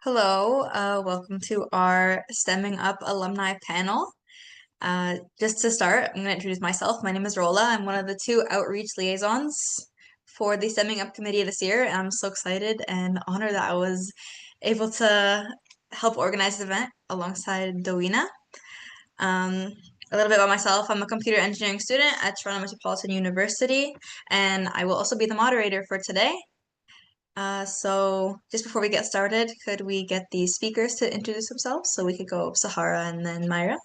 Hello, welcome to our STEMing Up Alumni panel. Just to start, I'm going to introduce myself. My name is Rola. I'm one of the two outreach liaisons for the STEMing Up committee this year, and I'm so excited and honored that I was able to help organize the event alongside Dowena. A little bit about myself. I'm a computer engineering student at Toronto Metropolitan University, and I will also be the moderator for today. So just before we get started, could we get the speakers to introduce themselves? So we could go Saharra and then Mairah.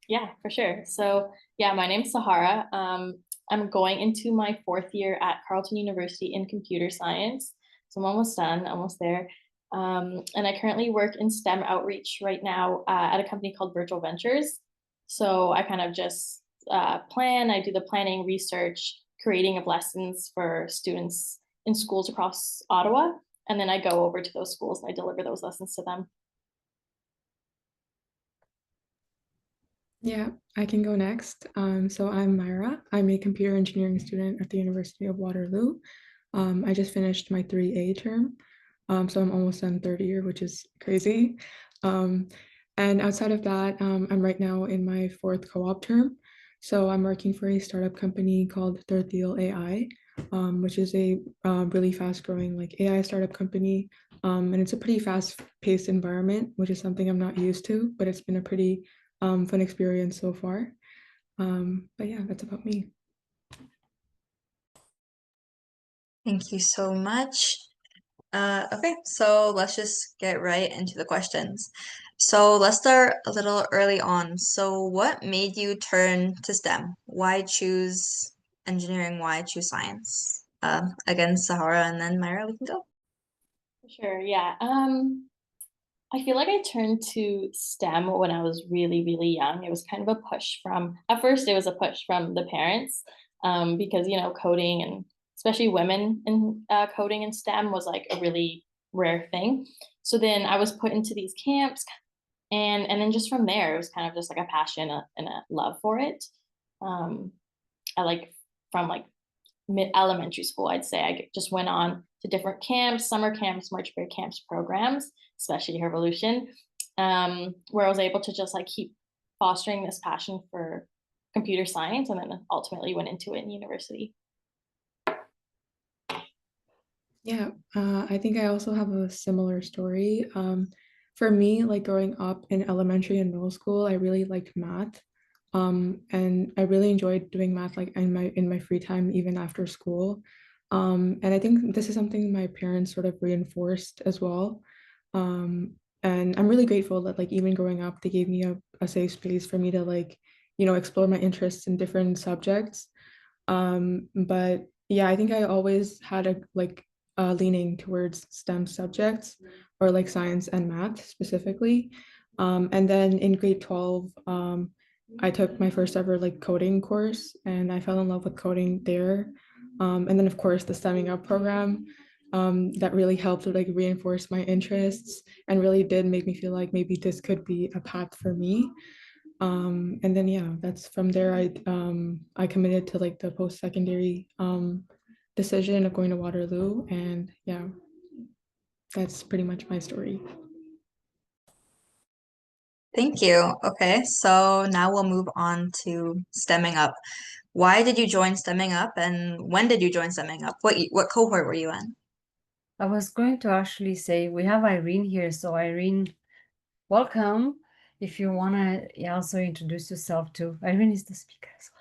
Yeah, for sure. So yeah, my name's Saharra. I'm going into my fourth year at Carleton University in computer science. So I'm almost done, almost there. And I currently work in STEM outreach right now at a company called Virtual Ventures. So I kind of just plan, I do the planning, research, creating of lessons for students in schools across Ottawa. And then I go over to those schools and I deliver those lessons to them. Yeah, I can go next. So I'm Mairah. I'm a computer engineering student at the University of Waterloo. I just finished my 3A term, so I'm almost done third year, which is crazy. And outside of that, I'm right now in my fourth co-op term. So I'm working for a startup company called Third Deal AI, which is a really fast-growing like AI startup company. And it's a pretty fast-paced environment, which is something I'm not used to, but it's been a pretty fun experience so far. But yeah, that's about me. Thank you so much. Okay, so let's just get right into the questions. So let's start a little early on. So what made you turn to STEM? Why choose engineering? Why choose science? Again, Saharra and then Mairah, we can go. Sure, yeah. I feel like I turned to STEM when I was really, really young. It was kind of a push from, at first, it was a push from the parents because, coding and especially women in coding and STEM was like a really rare thing. So then I was put into these camps and then just from there, it was kind of just like a passion and a love for it. Um, I like from like mid elementary school, I'd say I just went on to different camps, summer camps, March break camps, programs, especially her VOLUTION, where I was able to just like keep fostering this passion for computer science, and then ultimately went into it in university. Yeah, I think I also have a similar story. For me, like growing up in elementary and middle school, I really liked math. And I really enjoyed doing math like in my free time, even after school. And I think this is something my parents sort of reinforced as well. And I'm really grateful that like even growing up, they gave me a safe space for me to like, explore my interests in different subjects. But yeah, I think I always had a like leaning towards STEM subjects or like science and math specifically. And then in grade 12, I took my first ever like coding course and I fell in love with coding there. And then of course the STEMing Up program that really helped to like reinforce my interests and really did make me feel like maybe this could be a path for me. And then yeah, that's from there I committed to like the post-secondary decision of going to Waterloo, and yeah, that's pretty much my story. Thank you. Okay, so now we'll move on to stemming up. Why did you join stemming up and when did you join stemming up? What cohort were you in? I was going to actually say we have Irene here, so Irene, welcome. If you want to also introduce yourself too. Irene is the speaker as well.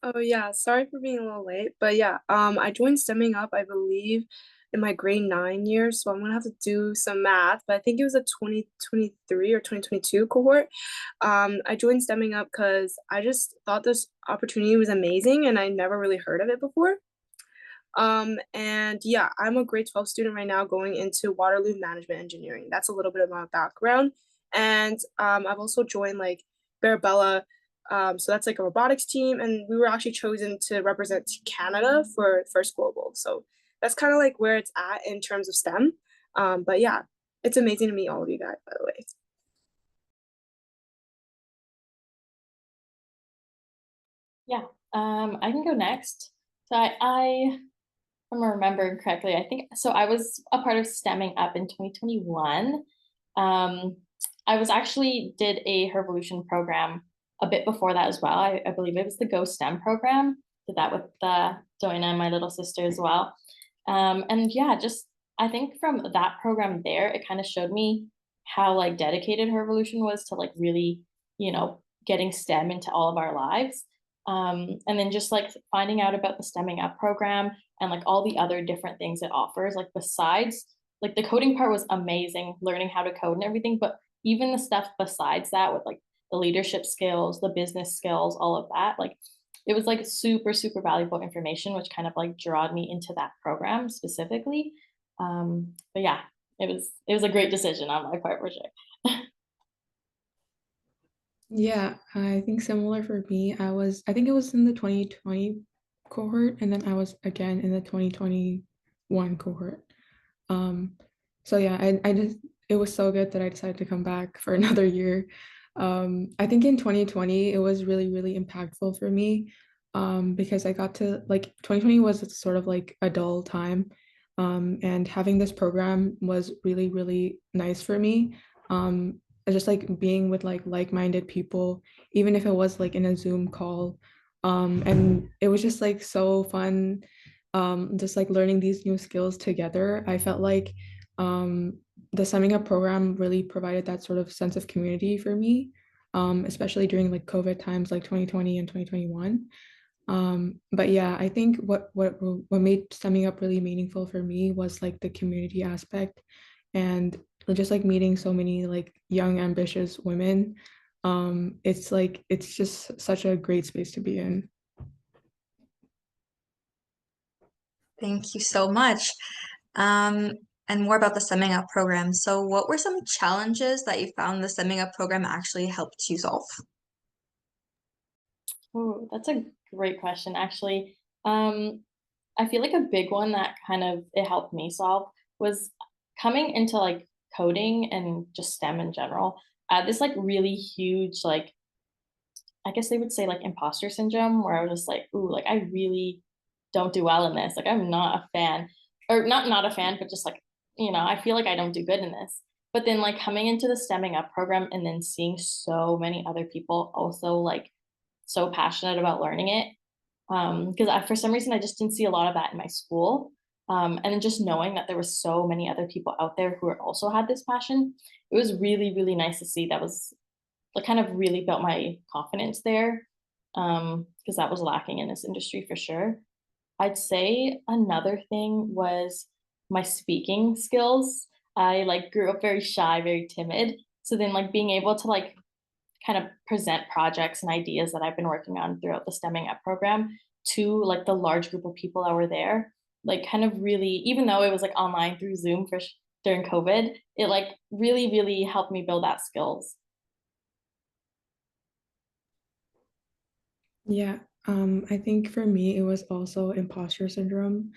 Oh yeah, sorry for being a little late, but yeah, I joined Stemming Up, I believe, in my grade 9 year, so I'm gonna have to do some math, but I think it was a 2023 or 2022 cohort. I joined Stemming Up because I just thought this opportunity was amazing and I never really heard of it before. And yeah, I'm a grade 12 student right now going into Waterloo Management Engineering. That's a little bit of my background. And I've also joined like Barabella. So that's like a robotics team. And we were actually chosen to represent Canada for First Global. So that's kind of like where it's at in terms of STEM. But yeah, it's amazing to meet all of you guys, by the way. Yeah, I can go next. So I I'm remembering correctly, I think so. I was a part of Stemming Up in 2021. I was actually did a Revolution program a bit before that as well. I believe it was the Go STEM program. Did that with Joanna, my little sister, as well. And yeah, just I think from that program there, it kind of showed me how like dedicated Revolution was to like really, getting STEM into all of our lives. And then just like finding out about the Stemming Up program and like all the other different things it offers, like besides like the coding part was amazing, learning how to code and everything, but even the stuff besides that with like the leadership skills, the business skills, all of that, like it was like super, super valuable information, which kind of like drawed me into that program specifically. But yeah, it was a great decision on my part for sure. Yeah, I think similar for me. I think it was in the 2020 cohort, and then I was again in the 2021 cohort. Um, so yeah, I just it was so good that I decided to come back for another year. I think in 2020 it was really, really impactful for me, because I got to like 2020 was sort of like a dull time, and having this program was really, really nice for me. Just like being with like-minded people, even if it was like in a Zoom call, and it was just like so fun, just like learning these new skills together. I felt like the Summing Up program really provided that sort of sense of community for me, especially during like COVID times like 2020 and 2021. But yeah, I think what made Summing Up really meaningful for me was like the community aspect, and just like meeting so many like young ambitious women. It's like it's just such a great space to be in. Thank you so much. Um, and more about the Stemming Up program. So, what were some challenges that you found the Stemming Up program actually helped you solve? Oh, that's a great question, actually. I feel like a big one that kind of it helped me solve was coming into like coding and just STEM in general. This like really huge, like I guess they would say like imposter syndrome, where I was just like, ooh, like I really don't do well in this. Like I'm not a fan, or not a fan, but just like, I feel like I don't do good in this. But then like coming into the Stemming Up program and then seeing so many other people also like so passionate about learning it. Because for some reason I just didn't see a lot of that in my school. And then just knowing that there were so many other people out there who also had this passion, it was really, really nice to see. That was like kind of really built my confidence there, because that was lacking in this industry for sure. I'd say another thing was my speaking skills. I like grew up very shy, very timid. So then like being able to like kind of present projects and ideas that I've been working on throughout the Stemming Up program to like the large group of people that were there, like kind of really, even though it was like online through Zoom during COVID, it like really, really helped me build that skills. Yeah, I think for me, it was also imposter syndrome.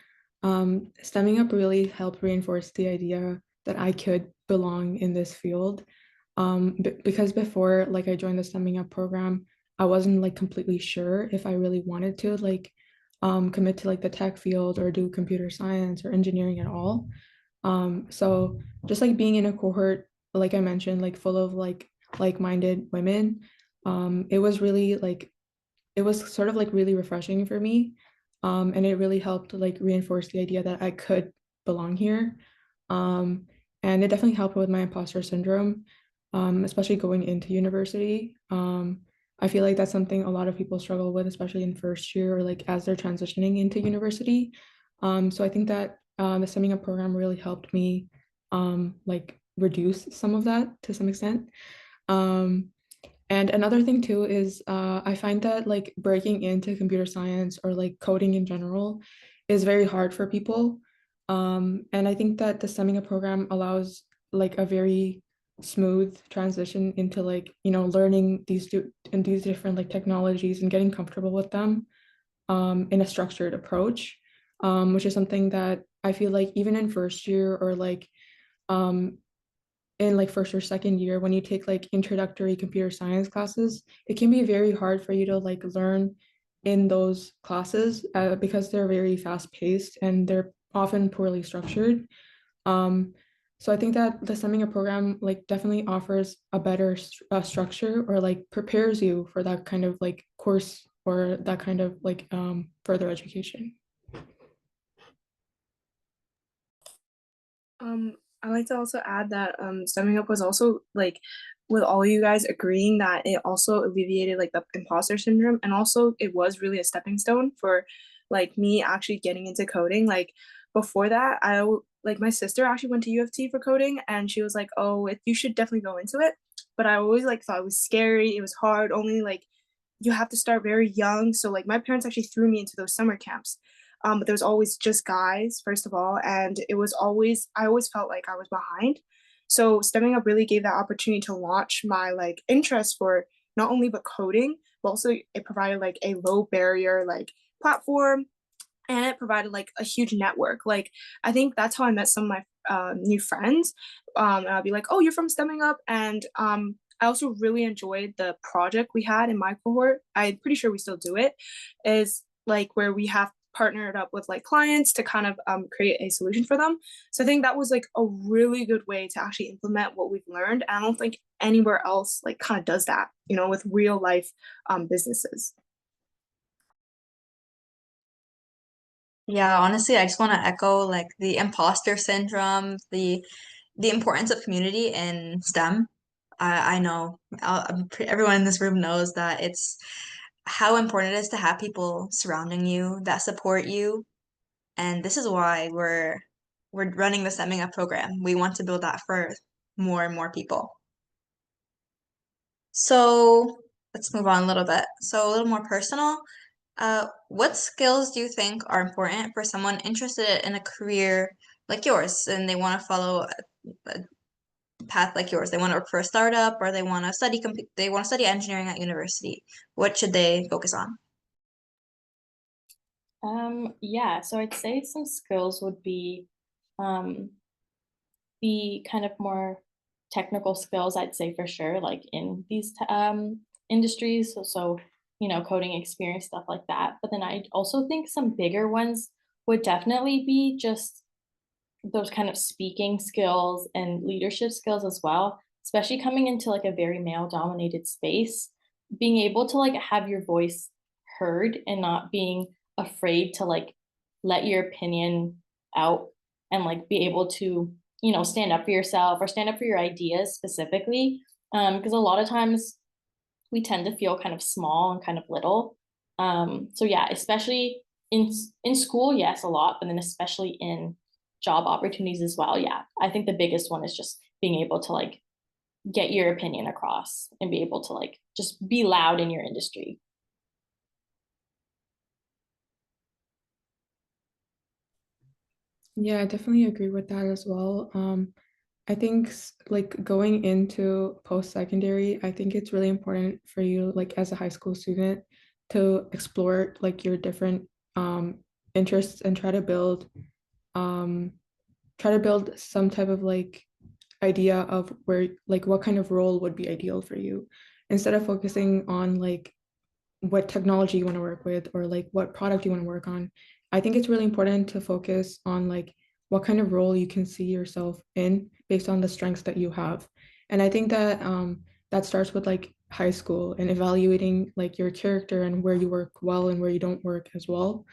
Stemming Up really helped reinforce the idea that I could belong in this field. Because before, like I joined the Stemming Up program, I wasn't like completely sure if I really wanted to like commit to like the tech field or do computer science or engineering at all. So just like being in a cohort, like I mentioned, like full of like-minded women, it was really like it was sort of like really refreshing for me. And it really helped like reinforce the idea that I could belong here. Um, and it definitely helped with my imposter syndrome, especially going into university. I feel like that's something a lot of people struggle with, especially in first year or like as they're transitioning into university. So I think that the Summing Up program really helped me like reduce some of that to some extent. Um, and another thing too is I find that like breaking into computer science or like coding in general is very hard for people. And I think that the Stemming Up program allows like a very smooth transition into like, learning these different like technologies and getting comfortable with them in a structured approach, which is something that I feel like even in first year or like um, in like first or second year when you take like introductory computer science classes, it can be very hard for you to like learn in those classes because they're very fast paced and they're often poorly structured. So I think that the STEMing Up program like definitely offers a better structure, or like prepares you for that kind of like course or that kind of like further education. I'd like to also add that Stemming Up was also like, with all you guys agreeing that it also alleviated like the imposter syndrome, and also it was really a stepping stone for like me actually getting into coding. Like before that, like my sister actually went to U of T for coding, and she was like, "Oh, you should definitely go into it." But I always like thought it was scary. It was hard. Only like you have to start very young. So like my parents actually threw me into those summer camps. But there was always just guys, first of all, and I always felt like I was behind. So Stemming Up really gave that opportunity to launch my like interest for not only but coding, but also it provided like a low barrier like platform, and it provided like a huge network. Like I think that's how I met some of my new friends. And I'll be like, "Oh, you're from Stemming Up," and I also really enjoyed the project we had in my cohort. I'm pretty sure we still do it. Is like where we have partnered up with like clients to kind of create a solution for them. So I think that was like a really good way to actually implement what we've learned. And I don't think anywhere else like kind of does that, with real life businesses. Yeah, honestly, I just want to echo like the imposter syndrome, the importance of community in STEM. I know everyone in this room knows that it's how important it is to have people surrounding you that support you. And this is why we're running the Stemming Up program. We want to build that for more and more people. So let's move on a little bit. So a little more personal. What skills do you think are important for someone interested in a career like yours and they want to follow a path like yours? They want to work for a startup, or they want to study engineering at university. What should they focus on? Yeah, so I'd say some skills would be the kind of more technical skills, I'd say for sure, like in these industries. So, coding experience, stuff like that. But then I also think some bigger ones would definitely be just those kind of speaking skills and leadership skills as well, especially coming into like a very male dominated space. Being able to like have your voice heard and not being afraid to like let your opinion out, and like be able to stand up for yourself or stand up for your ideas specifically, because a lot of times we tend to feel kind of small and kind of little. So yeah, especially in school, yes, a lot, but then especially in job opportunities as well. Yeah, I think the biggest one is just being able to like get your opinion across and be able to like just be loud in your industry. Yeah, I definitely agree with that as well. I think like going into post-secondary, I think it's really important for you, like as a high school student, to explore like your different interests and um, try to build some type of like idea of where like what kind of role would be ideal for you, instead of focusing on like what technology you want to work with or like what product you want to work on. I think it's really important to focus on like what kind of role you can see yourself in based on the strengths that you have. And I think that that starts with like high school and evaluating like your character and where you work well and where you don't work as well.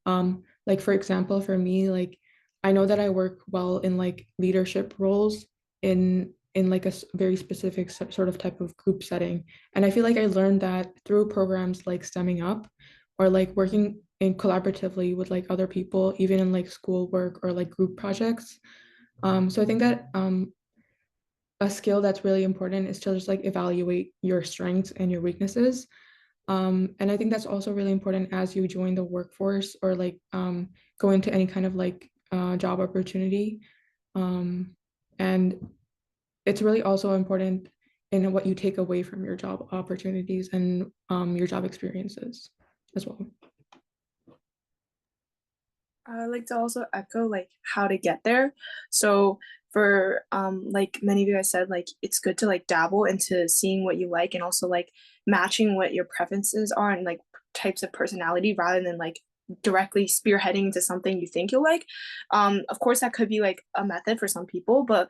Like for example, for me, like I know that I work well in like leadership roles in like a very specific sort of type of group setting. And I feel like I learned that through programs like Stemming Up, or like working in collaboratively with like other people, even in like school work or like group projects. So I think that a skill that's really important is to just like evaluate your strengths and your weaknesses. And I think that's also really important as you join the workforce or like go into any kind of like job opportunity. And it's really also important in what you take away from your job opportunities and your job experiences as well. I like to also echo like how to get there. So for like many of you guys said, like it's good to like dabble into seeing what you like and also like matching what your preferences are and like types of personality rather than like directly spearheading into something you think you'll like. Of course, that could be like a method for some people, but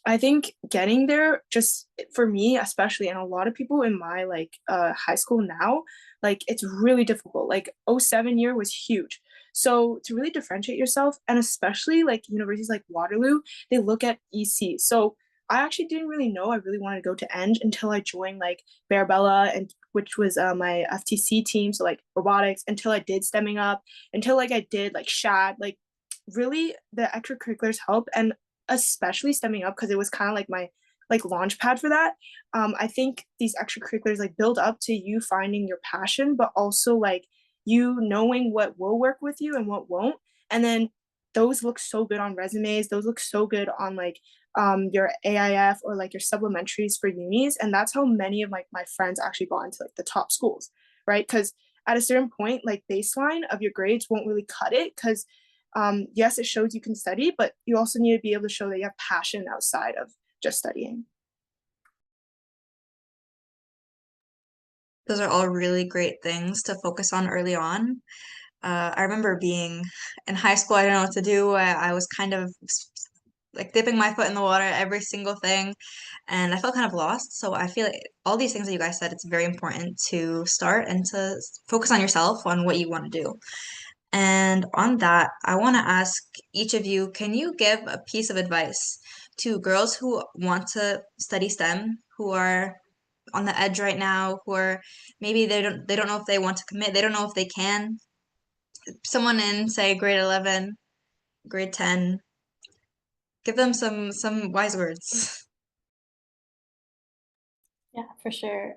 I think getting there, just for me especially, and a lot of people in my like high school now, like it's really difficult. Like 07 year was huge. So to really differentiate yourself, and especially like universities like Waterloo, they look at EC. So I actually didn't really know I really wanted to go to Eng until I joined like Barabella, and which was my FTC team, so like robotics, until I did STEMing Up, until like I did like SHAD, like really the extracurriculars help, and especially STEMing Up because it was kind of like my like launch pad for that. I think these extracurriculars like build up to you finding your passion, but also like you knowing what will work with you and what won't. And then those look so good on resumes. Those look so good on like your AIF or like your supplementaries for unis. And that's how many of like my friends actually got into like the top schools, right? Because at a certain point, like baseline of your grades won't really cut it because yes, it shows you can study, but you also need to be able to show that you have passion outside of just studying. Those are all really great things to focus on early on. I remember being in high school, I didn't know what to do. I was kind of like dipping my foot in the water, every single thing, and I felt kind of lost. So I feel like all these things that you guys said, it's very important to start and to focus on yourself, on what you want to do. And on that, I want to ask each of you, can you give a piece of advice to girls who want to study STEM, who are on the edge right now, who are maybe they don't know if they want to commit, they don't know if they can. Someone in, say, grade 11, grade 10, give them some wise words. Yeah, for sure.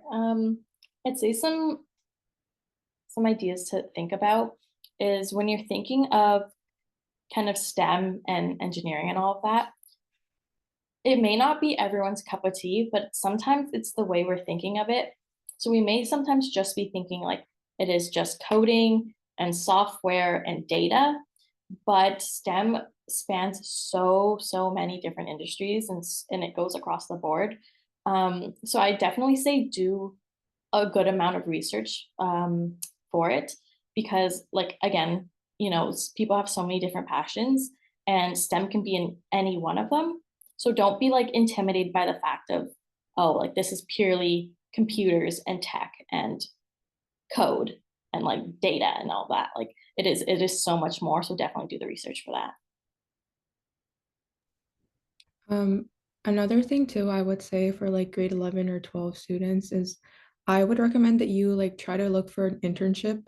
I'd say some ideas to think about is when you're thinking of kind of STEM and engineering and all of that, it may not be everyone's cup of tea, but sometimes it's the way we're thinking of it. So we may sometimes just be thinking like it is just coding and software and data, but STEM spans so many different industries, and it goes across the board. So I definitely say do a good amount of research for it, because like again, people have so many different passions, and STEM can be in any one of them. So don't be like intimidated by the fact of, oh, like this is purely computers and tech and code and like data and all that. Like it is so much more. So definitely do the research for that. Another thing too, I would say for like grade 11 or 12 students is I would recommend that you like try to look for an internship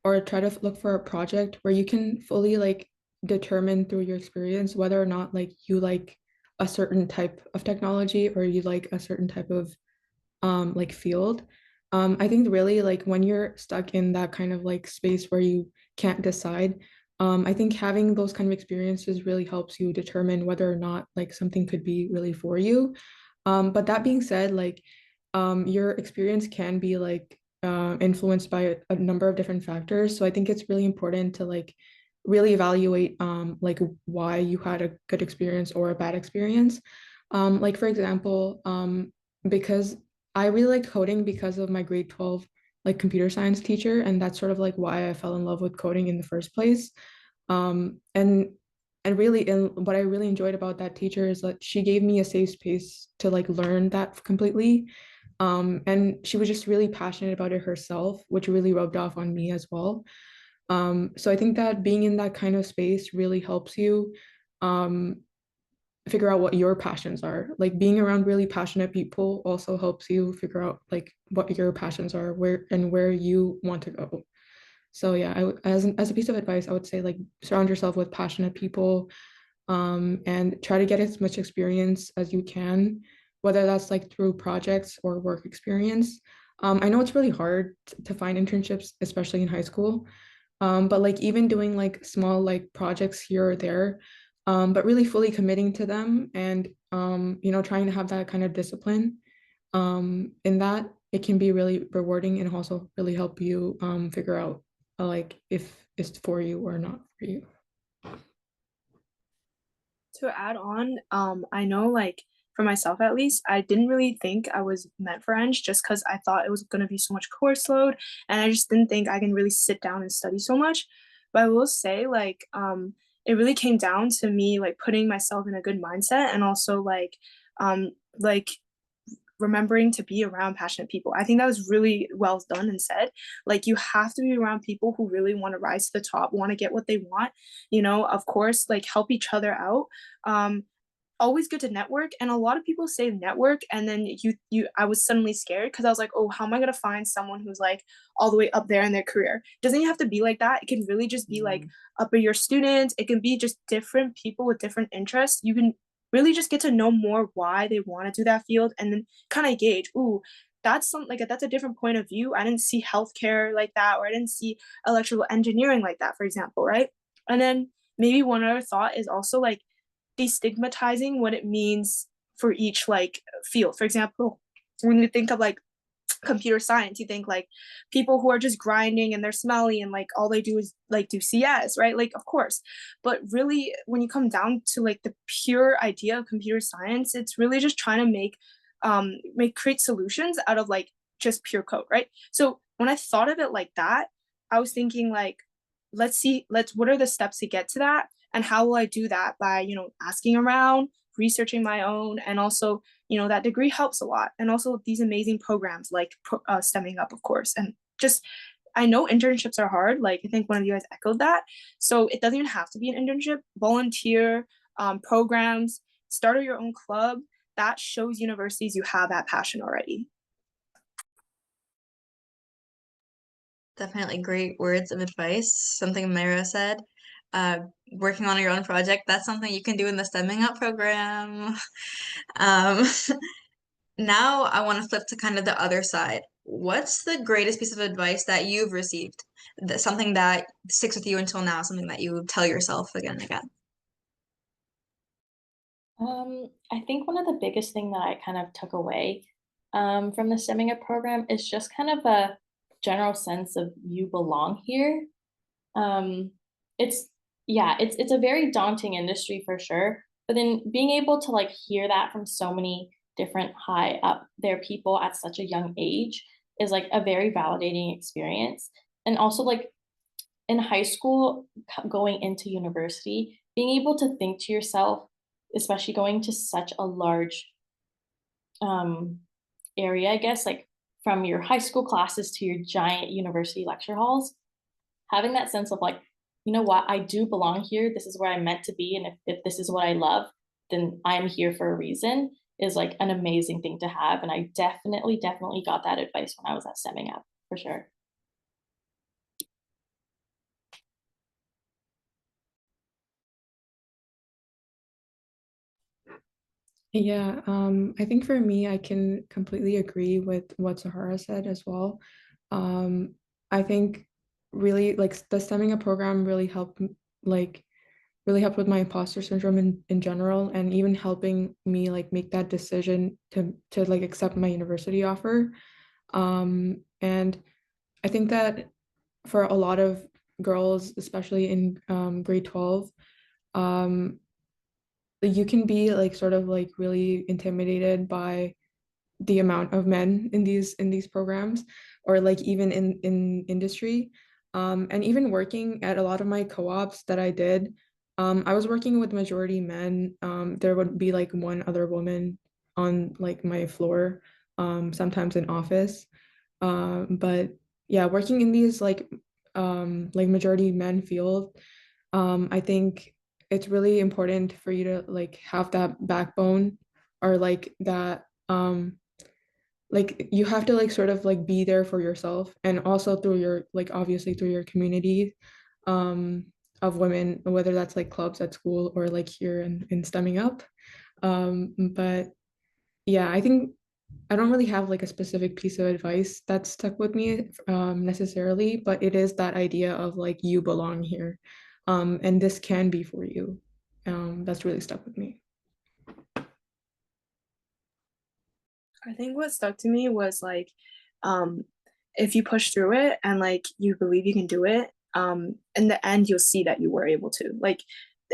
or try to look for a project where you can fully like determine through your experience whether or not like you like a certain type of technology or you like a certain type of like field. I think really like when you're stuck in that kind of like space where you can't decide, I think having those kind of experiences really helps you determine whether or not like something could be really for you. But that being said, like your experience can be like influenced by a number of different factors. So I think it's really important to like really evaluate like why you had a good experience or a bad experience. Like for example, because I really liked coding because of my grade 12 like computer science teacher, and that's sort of like why I fell in love with coding in the first place. And really, and what I really enjoyed about that teacher is that she gave me a safe space to like learn that completely. And she was just really passionate about it herself, which really rubbed off on me as well. So I think that being in that kind of space really helps you figure out what your passions are. Like being around really passionate people also helps you figure out like what your passions are, where you want to go. So yeah, as a piece of advice, I would say like surround yourself with passionate people, and try to get as much experience as you can, whether that's like through projects or work experience. I know it's really hard to find internships, especially in high school. But like even doing like small like projects here or there, but really fully committing to them and trying to have that kind of discipline in that, it can be really rewarding and also really help you figure out like if it's for you or not for you. To add on, I know like for myself at least, I didn't really think I was meant for Eng just because I thought it was going to be so much course load, and I just didn't think I can really sit down and study so much. But I will say, like, it really came down to me like putting myself in a good mindset, and also like remembering to be around passionate people. I think that was really well done and said. Like, you have to be around people who really want to rise to the top, want to get what they want, of course, like help each other out. Always good to network. And a lot of people say network, and then I was suddenly scared because I was like, oh, how am I going to find someone who's like all the way up there in their career? Doesn't even have to be like that. It can really just be like upper year students. It can be just different people with different interests. You can really just get to know more why they want to do that field, and then kind of gauge, ooh, that's a different point of view. I didn't see healthcare like that, or I didn't see electrical engineering like that, for example, right? And then maybe one other thought is also like destigmatizing what it means for each like field. For example, when you think of like computer science, you think like people who are just grinding and they're smelly and like all they do is like do CS, right? Like, of course, but really when you come down to like the pure idea of computer science, it's really just trying to create solutions out of like just pure code, right? So when I thought of it like that, I was thinking like, what are the steps to get to that, and how will I do that? By asking around, researching my own, and also that degree helps a lot. And also these amazing programs like STEMing Up, of course. And just, I know internships are hard. Like, I think one of you guys echoed that. So it doesn't even have to be an internship. Volunteer, programs, start your own club. That shows universities you have that passion already. Definitely great words of advice. Something Mairah said. Working on your own project, that's something you can do in the STEMing Up program. Now I want to flip to kind of the other side. What's the greatest piece of advice that you've received? Something that sticks with you until now, something that you tell yourself again and again? I think one of the biggest thing that I kind of took away from the STEMing Up program is just kind of a general sense of you belong here. Um, it's it's a very daunting industry for sure, but then being able to like hear that from so many different high up there people at such a young age is like a very validating experience. And also like in high school, going into university, being able to think to yourself, especially going to such a large um, area, I guess, like from your high school classes to your giant university lecture halls, having that sense of like, you know what, I do belong here. This is where I'm meant to be. And if this is what I love, then I'm here for a reason, is like an amazing thing to have. And I definitely got that advice when I was at Stemming Up, for sure. Yeah, I think for me, I can completely agree with what Saharra said as well. I think really like the Stemming Up program really helped with my imposter syndrome in general, and even helping me like make that decision to like accept my university offer. And I think that for a lot of girls, especially in grade 12, um, you can be like sort of like really intimidated by the amount of men in these programs, or like even in industry. And even working at a lot of my co-ops that I did, I was working with majority men. There would be like one other woman on like my floor, sometimes in office. But yeah, working in these like majority men field, I think it's really important for you to like have that backbone, or like that like you have to like sort of like be there for yourself, and also through your like obviously through your community um of women, whether that's like clubs at school or like here in Stemming Up. But yeah, I think I don't really have like a specific piece of advice that stuck with me necessarily, but it is that idea of like you belong here, and this can be for you. That's really stuck with me. I think what stuck to me was like, if you push through it and like you believe you can do it, in the end you'll see that you were able to. Like,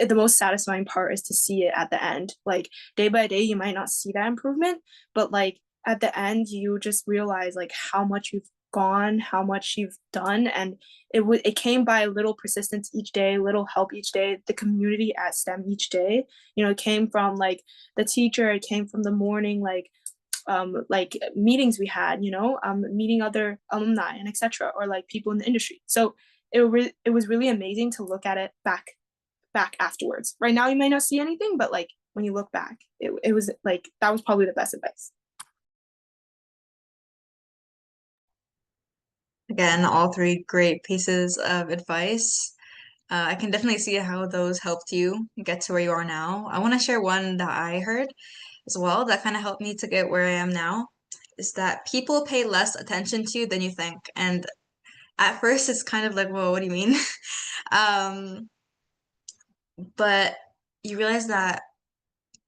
the most satisfying part is to see it at the end. Like day by day, you might not see that improvement, but like at the end, you just realize like how much you've gone, how much you've done, and it came by little persistence each day, little help each day, the community at STEM each day. You know, it came from like the teacher, it came from the morning like meetings we had, you know, meeting other alumni and etc., or like people in the industry. So it was really amazing to look at it back afterwards. Right now you might not see anything, but like when you look back, it was like that was probably the best advice. Again, all three great pieces of advice. I can definitely see how those helped you get to where you are now. I want to share one that I heard as well that kind of helped me to get where I am now, is that people pay less attention to you than you think. And at first it's kind of like, whoa, what do you mean? Um, but you realize that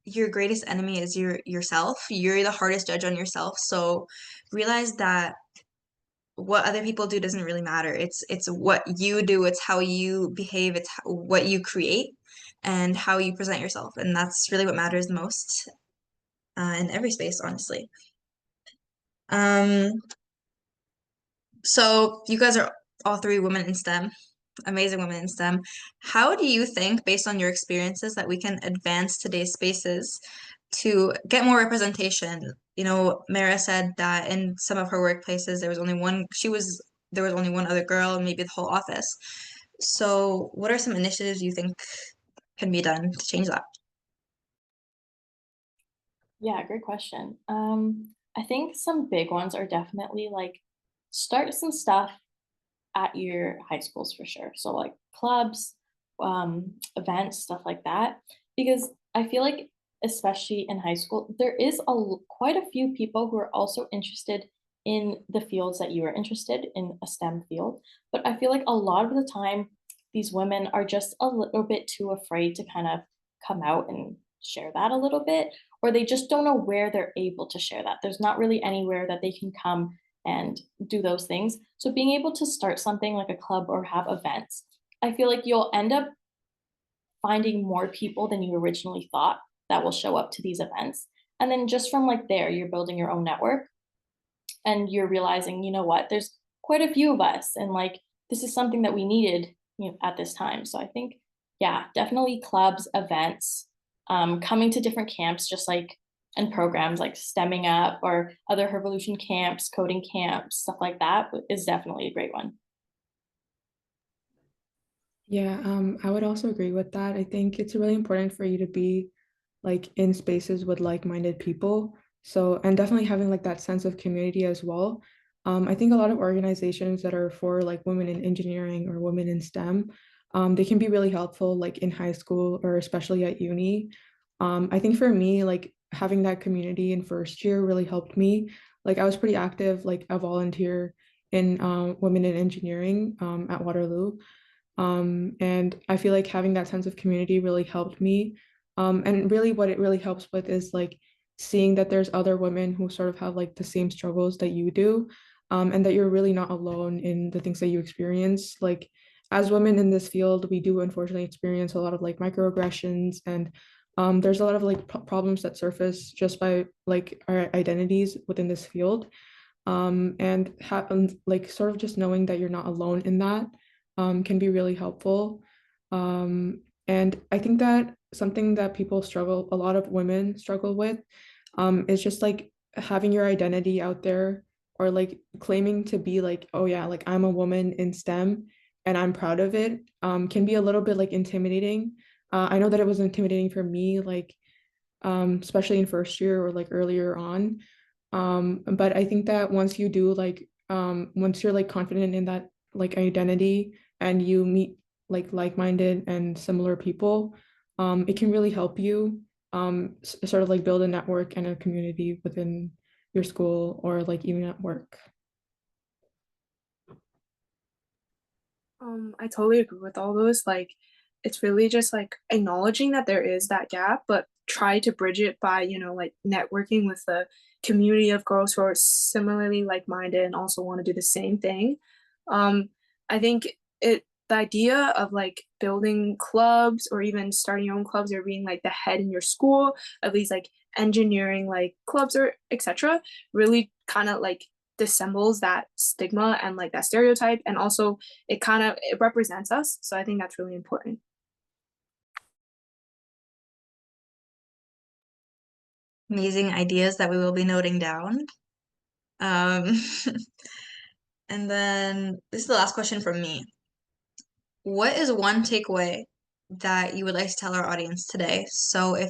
your greatest enemy is yourself. You're the hardest judge on yourself. So realize that what other people do doesn't really matter. It's what you do, it's how you behave, it's what you create and how you present yourself. And that's really what matters the most in every space, honestly. So you guys are all three women in STEM, amazing women in STEM. How do you think, based on your experiences, that we can advance today's spaces to get more representation? You know, Mairah said that in some of her workplaces there was only one other girl, maybe the whole office. So what are some initiatives you think can be done to change that? Yeah, great question. I think some big ones are definitely like start some stuff at your high schools for sure. So like clubs, events, stuff like that. Because I feel like especially in high school, there is quite a few people who are also interested in the fields that you are interested in, a STEM field. But I feel like a lot of the time, these women are just a little bit too afraid to kind of come out and share that a little bit, or they just don't know where they're able to share that. There's not really anywhere that they can come and do those things. So being able to start something like a club or have events, I feel like you'll end up finding more people than you originally thought that will show up to these events. And then just from like there, you're building your own network and you're realizing, you know what, there's quite a few of us and like this is something that we needed, you know, at this time. So I think, yeah, definitely clubs, events, coming to different camps, just like and programs like STEMing Up or other VOLUTION camps, coding camps, stuff like that is definitely a great one. Yeah, I would also agree with that. I think it's really important for you to be like in spaces with like-minded people. So, and definitely having like that sense of community as well. I think a lot of organizations that are for like women in engineering or women in STEM, they can be really helpful like in high school or especially at uni. I think for me, like having that community in first year really helped me. Like I was pretty active, like a volunteer in women in engineering at Waterloo. And I feel like having that sense of community really helped me. And really what it really helps with is like seeing that there's other women who sort of have like the same struggles that you do, and that you're really not alone in the things that you experience. Like as women in this field, we do unfortunately experience a lot of like microaggressions, and there's a lot of like problems that surface just by like our identities within this field. And like sort of just knowing that you're not alone in that can be really helpful. And I think that something that a lot of women struggle with, is just like having your identity out there or like claiming to be like, oh yeah, like I'm a woman in STEM and I'm proud of it, can be a little bit like intimidating. I know that it was intimidating for me, like, especially in first year or like earlier on. But I think that once you do like, once you're like confident in that like identity and you meet like-minded and similar people, it can really help you sort of like build a network and a community within your school or like even at work. I totally agree with all those. Like, it's really just like acknowledging that there is that gap, but try to bridge it by, you know, like networking with a community of girls who are similarly like-minded and also want to do the same thing. I think the idea of like building clubs or even starting your own clubs or being like the head in your school, at least like engineering like clubs or etc., really kind of like dissembles that stigma and like that stereotype, and also it represents us. So I think that's really important. Amazing ideas that we will be noting down. And then this is the last question from me. What is one takeaway that you would like to tell our audience today? So if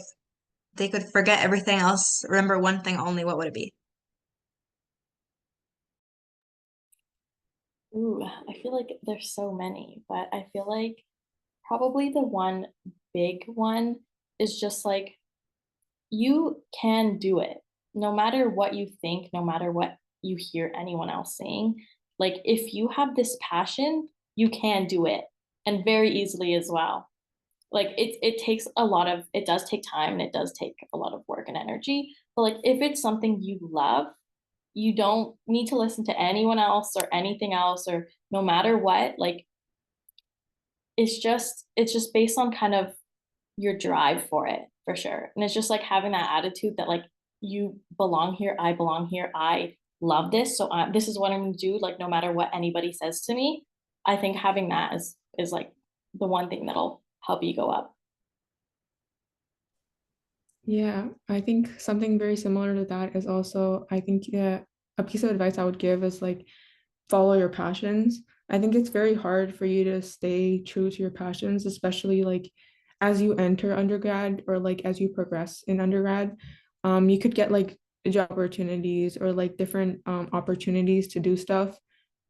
they could forget everything else, remember one thing only, what would it be? Ooh, I feel like there's so many, but I feel like probably the one big one is just like you can do it. No matter what you think, no matter what you hear anyone else saying, like if you have this passion, you can do it, and very easily as well. Like it does take time and it does take a lot of work and energy, but like if it's something you love, you don't need to listen to anyone else or anything else, or no matter what, like it's just based on kind of your drive for it, for sure. And it's just like having that attitude that like you belong here, I belong here, I love this, so this is what I'm gonna do, like no matter what anybody says to me. I think having that is like the one thing that'll help you go up. Yeah, I think something very similar to that is also, I think, yeah, a piece of advice I would give is like follow your passions. I think it's very hard for you to stay true to your passions, especially like as you enter undergrad or like as you progress in undergrad. You could get like job opportunities or like different opportunities to do stuff.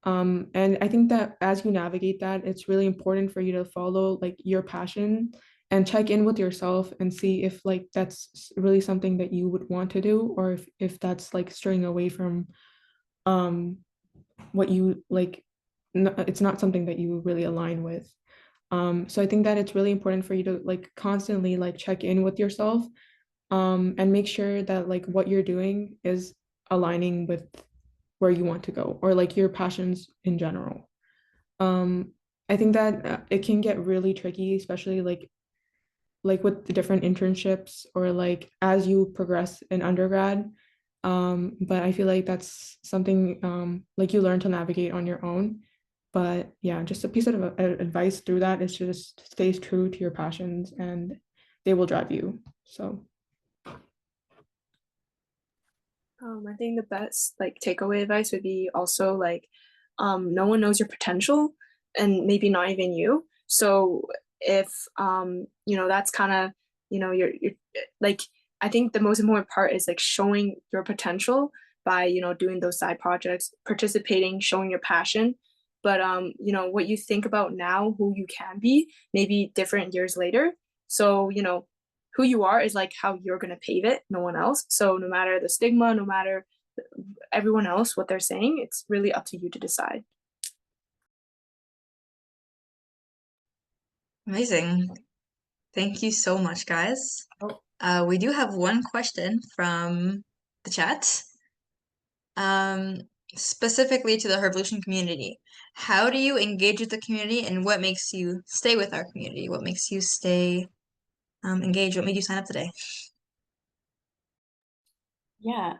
And I think that as you navigate that, it's really important for you to follow like your passion and check in with yourself and see if like that's really something that you would want to do, or if that's like straying away from um what you like, it's not something that you really align with. So I think that it's really important for you to like constantly like check in with yourself, and make sure that like what you're doing is aligning with where you want to go or like your passions in general. Um, I think that it can get really tricky, especially like with the different internships or like as you progress in undergrad. But I feel like that's something like you learn to navigate on your own. But yeah, just a piece of advice through that is to just stay true to your passions and they will drive you. So I think the best like takeaway advice would be also like no one knows your potential, and maybe not even you. So if that's kind of you're like, I think the most important part is like showing your potential by doing those side projects, participating, showing your passion. But what you think about now, who you can be, maybe different years later. So who you are is like how you're going to pave it, no one else. So no matter the stigma, no matter everyone else what they're saying, it's really up to you to decide. Amazing. Thank you so much, guys. We do have one question from the chat, specifically to the VOLUTION community. How do you engage with the community, and what makes you stay with our community? What makes you stay engaged? What made you sign up today? Yeah.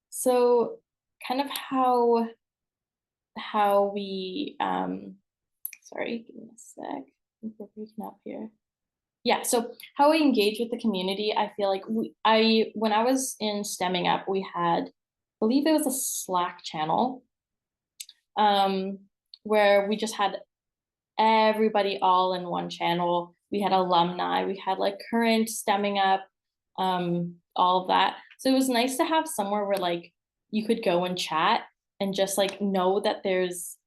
So kind of how we sorry, give me a sec. I think we're breaking up here. Yeah, so how we engage with the community, I feel like when I was in STEMing Up, we had, I believe it was a Slack channel, where we just had everybody all in one channel. We had alumni, we had like current STEMing Up, all of that. So it was nice to have somewhere where like you could go and chat and just like know that there's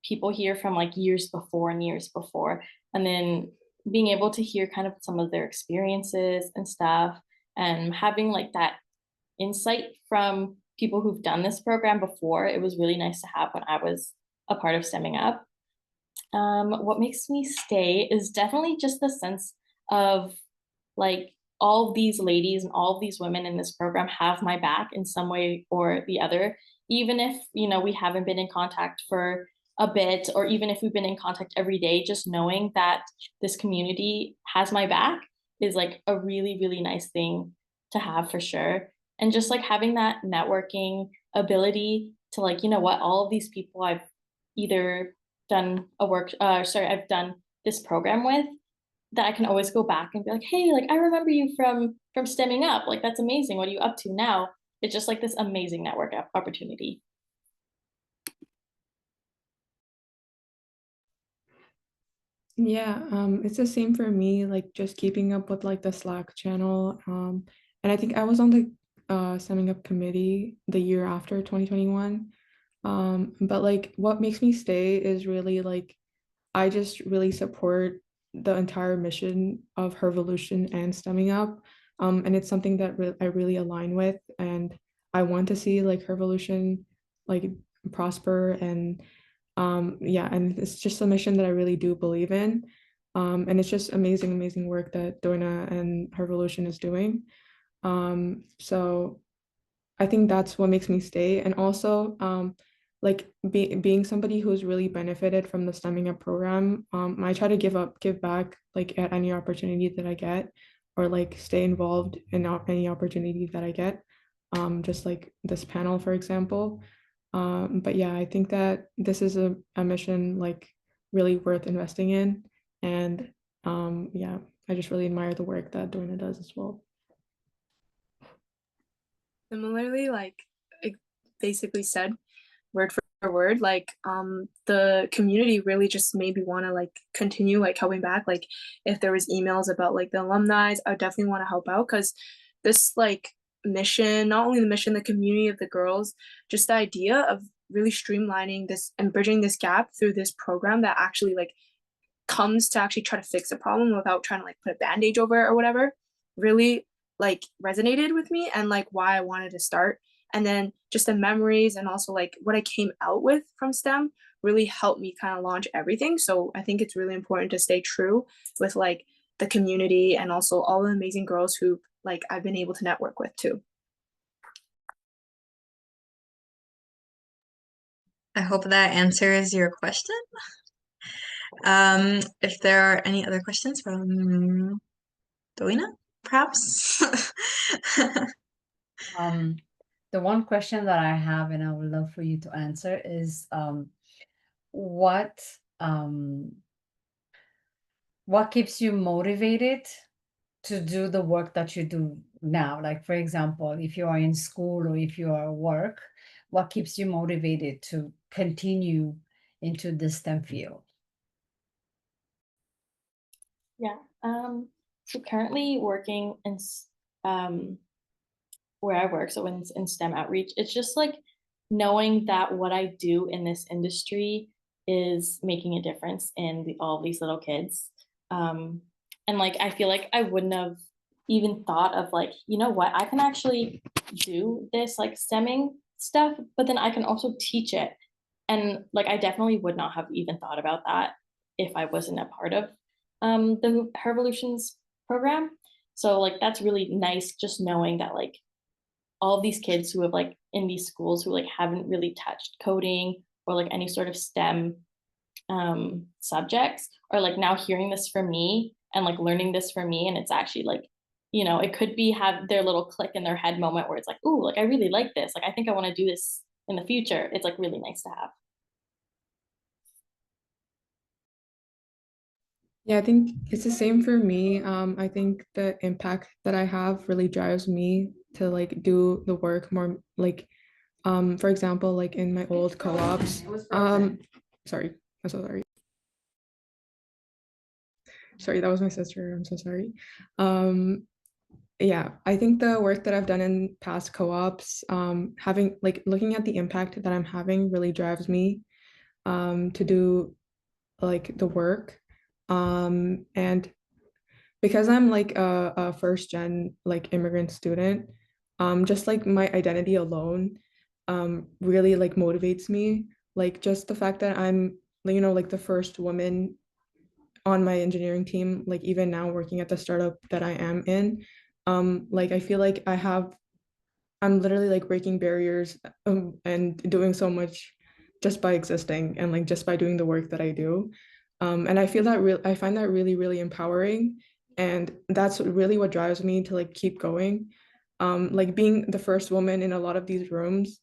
people here from like years before and years before, and then being able to hear kind of some of their experiences and stuff, and having like that insight from people who've done this program before. It was really nice to have when I was a part of STEMing Up. What makes me stay is definitely just the sense of like all of these ladies and all of these women in this program have my back in some way or the other, even if we haven't been in contact for a bit, or even if we've been in contact every day, just knowing that this community has my back is like a really, really nice thing to have for sure. And just like having that networking ability to like, you know what, all of these people I've either done I've done this program with, that I can always go back and be like, hey, like I remember you from Stemming Up. Like that's amazing. What are you up to now? It's just like this amazing network opportunity. Yeah, it's the same for me, like just keeping up with like the Slack channel. And I think I was on the Stemming Up committee the year after 2021. But like what makes me stay is really like I just really support the entire mission of Revolution and Stemming Up. And it's something that I really align with, and I want to see like Revolution like prosper, and yeah, and it's just a mission that I really do believe in. And it's just amazing work that Doina and Revolution is doing. So I think that's what makes me stay. And also, like being somebody who's really benefited from the Stemming Up program, I try to give back like at any opportunity that I get, or like stay involved in any opportunity that I get. Just like this panel, for example. But yeah, I think that this is a mission like really worth investing in. And yeah, I just really admire the work that Doina does as well. Similarly, like it basically said word for word, like the community really just made me want to like continue like helping back. Like if there was emails about like the alumni, I would definitely want to help out, because this like mission, not only the mission, the community of the girls, just the idea of really streamlining this and bridging this gap through this program that actually like comes to actually try to fix a problem without trying to like put a bandage over it or whatever, really like resonated with me, and like why I wanted to start. And then just the memories and also like what I came out with from STEM really helped me kind of launch everything. So I think it's really important to stay true with like the community and also all the amazing girls who like I've been able to network with too. I hope that answers your question. If there are any other questions from Doina, perhaps? The one question that I have, and I would love for you to answer, is what keeps you motivated to do the work that you do now? Like, for example, if you are in school or if you are at work, what keeps you motivated to continue into the STEM field? Yeah. So currently working in where I work, so in STEM outreach, it's just like knowing that what I do in this industry is making a difference in all of these little kids. And like I feel like I wouldn't have even thought of like, you know what, I can actually do this like stemming stuff, but then I can also teach it. And like I definitely would not have even thought about that if I wasn't a part of the Revolutions program. So like that's really nice, just knowing that like all of these kids who have like in these schools who like haven't really touched coding or like any sort of STEM subjects are like now hearing this from me and like learning this from me. And it's actually like, you know, it could be have their little click in their head moment where it's like, oh, like I really like this. Like I think I want to do this in the future. It's like really nice to have. Yeah, I think it's the same for me. I think the impact that I have really drives me to like do the work more, like for example, like in my old co-ops. Sorry, I'm so sorry. Sorry, that was my sister. I'm so sorry. Yeah, I think the work that I've done in past co-ops, having like looking at the impact that I'm having really drives me to do like the work. And because I'm like a first gen like immigrant student, just like my identity alone really like motivates me. Like just the fact that I'm, you know, like the first woman on my engineering team, like even now working at the startup that I am in, like I feel like I'm literally like breaking barriers and doing so much just by existing and like just by doing the work that I do. And I feel that I find that really, really empowering. And that's really what drives me to like keep going. Like being the first woman in a lot of these rooms,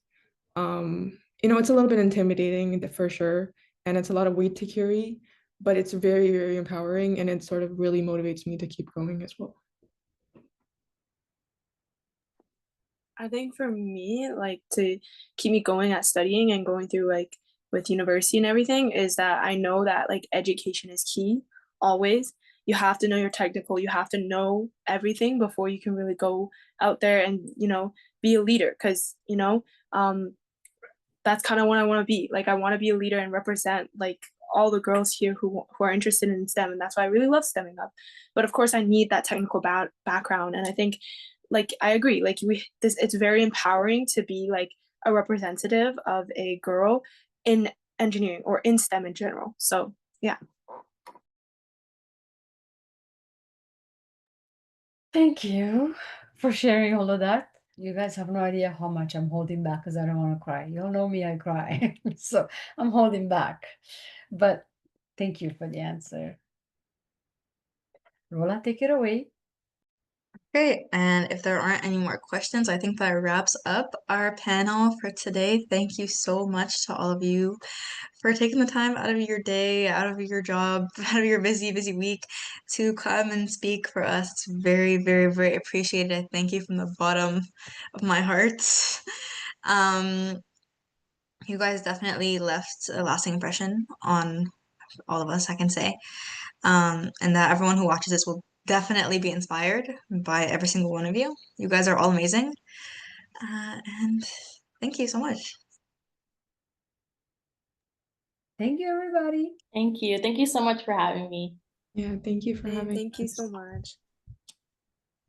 it's a little bit intimidating for sure. And it's a lot of weight to carry, but it's very, very empowering. And it sort of really motivates me to keep going as well. I think for me, like to keep me going at studying and going through like with university and everything is that I know that like education is key always. You have to know your technical, you have to know everything before you can really go out there and, be a leader. Cause, that's kind of what I want to be. Like I want to be a leader and represent like all the girls here who are interested in STEM. And that's why I really love STEMing Up. But of course I need that technical background. And I think like I agree, like it's very empowering to be like a representative of a girl in engineering or in STEM in general. So yeah. Thank you for sharing all of that. You guys have no idea how much I'm holding back because I don't want to cry. You all know me, I cry. So I'm holding back. But thank you for the answer. Rola, take it away. Great. And if there aren't any more questions, I think that wraps up our panel for today. Thank you so much to all of you for taking the time out of your day, out of your job, out of your busy, busy week to come and speak for us. It's very, very, very appreciated. I thank you from the bottom of my heart. You guys definitely left a lasting impression on all of us, I can say. And that everyone who watches this will definitely be inspired by every single one of you. You guys are all amazing. And thank you so much. Thank you, everybody. Thank you. Thank you so much for having me. Yeah, thank you for having Thank you us. so much.